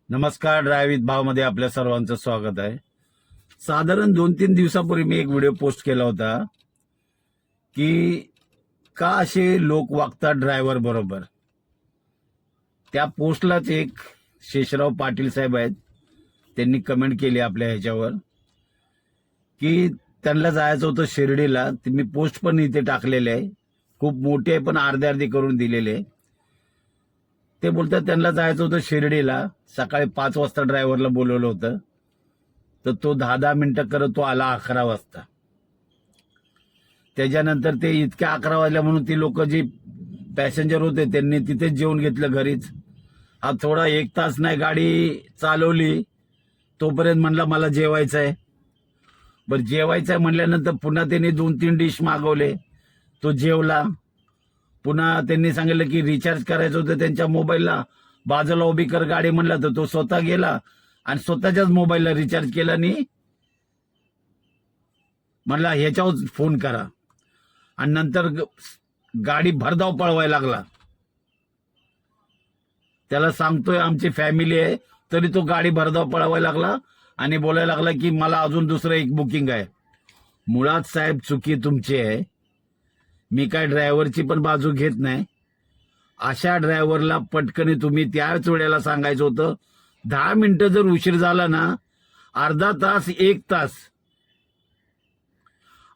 नमस्कार. Drive with भावमध्ये आपल्या सर्वांचं स्वागत आहे. साधारण 2-3 दिवसापूर्वी मी एक व्हिडिओ पोस्ट केला होता की का असे लोक वागतात ड्रायव्हर बरोबर. त्या पोस्टलाच एक शेषराव पाटील साहेब आहेत, त्यांनी कमेंट केली आपल्या ह्याच्यावर की त्यांना जायचं होतं शिर्डीला. मी पोस्ट पण इथे टाकलेले आहे, खूप मोठी आहे पण अर्धी करून दिलेले आहे. ते बोलतात त्यांना जायचं होतं शिर्डीला, सकाळी 5 वाजता ड्रायव्हरला बोलवलं होतं, तर तो 10-10 मिनिटं करत तो आला 11 वाजता. त्याच्यानंतर ते इतक्या 11 वाजल्या म्हणून ती लोक जी पॅसेंजर होते त्यांनी तिथेच जेवून घेतलं घरीच. हा थोडा 1 तास नाही गाडी चालवली तोपर्यंत म्हणला मला जेवायचं आहे. बरं जेवायचं आहे म्हणल्यानंतर पुन्हा त्यांनी 2-3 डिश मागवले, तो जेवला. पुन्हा त्यांनी सांगितलं की रिचार्ज करायचं होतं त्यांच्या मोबाईलला, बाजूला उभी कर गाडी म्हणला तर तो स्वतः गेला आणि स्वतःच्याच मोबाईलला रिचार्ज केला आणि म्हणला ह्याच्यावर फोन करा. आणि नंतर गाडी भरधाव पळवायला लागला. त्याला सांगतोय आमची फॅमिली आहे, तरी तो गाडी भरधाव पळवायला लागला आणि बोलायला लागला की मला अजून दुसरं एक बुकिंग आहे. मुळात साहेब चुकी तुमची आहे. मी काय ड्रायव्हरची पण बाजू घेत नाही. अशा ड्रायव्हरला पटकन तुम्ही त्याच वेळेला सांगायचं होतं. 10 मिनिटं जर उशीर झाला ना, अर्धा तास 1 तास,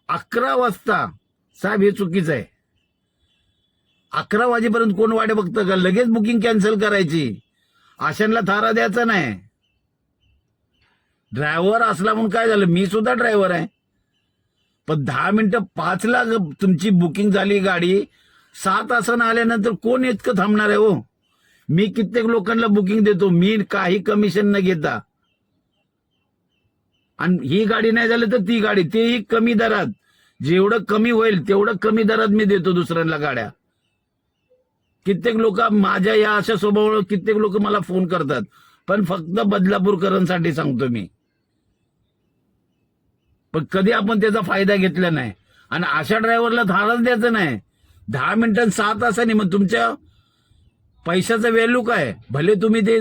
11 वाजता साहेब हे चुकीचं आहे. 11 वाजेपर्यंत कोण वाटे बघतं का? लगेच बुकिंग कॅन्सल करायची. अशांना थारा द्यायचा नाही. ड्रायव्हर असला म्हणून काय झालं, मी सुद्धा ड्रायव्हर आहे, पण 10 मिनिटं 5ला तुमची बुकिंग झाली गाडी, 6 तासानं आल्यानंतर कोण इतकं थांबणार आहे हो? मी कित्येक लोकांना बुकिंग देतो, मी काही कमिशन न घेता. आणि ही गाडी नाही झाली तर ती गाडी, तेही कमी दरात, जेवढं कमी होईल तेवढं कमी दरात मी देतो दुसऱ्यांना गाड्या. कित्येक लोक माझ्या या अशा स्वभावामुळे कित्येक लोक मला फोन करतात, पण फक्त बदलापूरकरांसाठी सांगतो मी. पण कधी आपण त्याचा फायदा घेतला नाही. आणि अशा ड्रायव्हरला थाराच द्यायचं नाही. 10 मिनिटं 6 तासांनी मग तुमच्या पैशाचा व्हॅल्यू काय? भले तुम्ही ते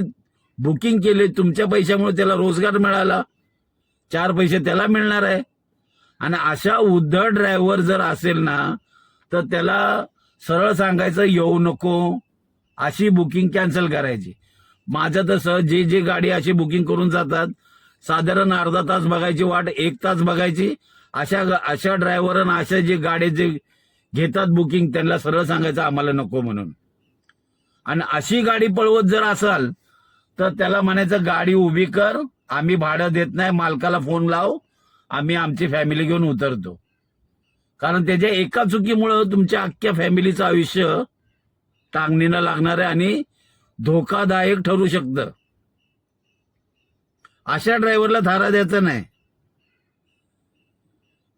बुकिंग केले, तुमच्या पैशामुळे त्याला रोजगार मिळाला, 4 पैसे त्याला मिळणार आहे. आणि अशा उद्धट ड्रायव्हर जर असेल ना, तर त्याला सरळ सांगायचं येऊ नको, अशी बुकिंग कॅन्सल करायची. माझं तसं जे गाडी अशी बुकिंग करून जातात, साधारण अर्धा तास बघायची वाट, 1 तास बघायची. अशा ड्रायव्हरांना, अशा जे गाड्या जे घेतात बुकिंग, त्यांना सरळ सांगायचं आम्हाला नको म्हणून. आणि अशी गाडी पळवत जर असाल तर त्याला म्हणायचं गाडी उभी कर, आम्ही भाडं देत नाही, मालकाला फोन लाव, आम्ही आमची फॅमिली घेऊन उतरतो. कारण त्याच्या एका चुकीमुळं तुमच्या अख्ख्या फॅमिलीचं आयुष्य टांगणीनं लागणार आहे आणि धोकादायक ठरू शकतं. अशा ड्रायव्हरला थारा द्यायचा नाही.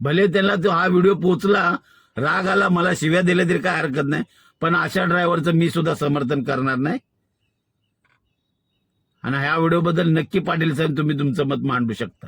भले त्याला तो हा व्हिडिओ पोचला, राग आला, मला शिव्या दिल्या तरी काय हरकत नाही, पण अशा ड्रायव्हरचं मी सुद्धा समर्थन करणार नाही. आणि ह्या व्हिडिओबद्दल नक्की पाटील साहेब तुम्ही तुमचं मत मांडू शकता.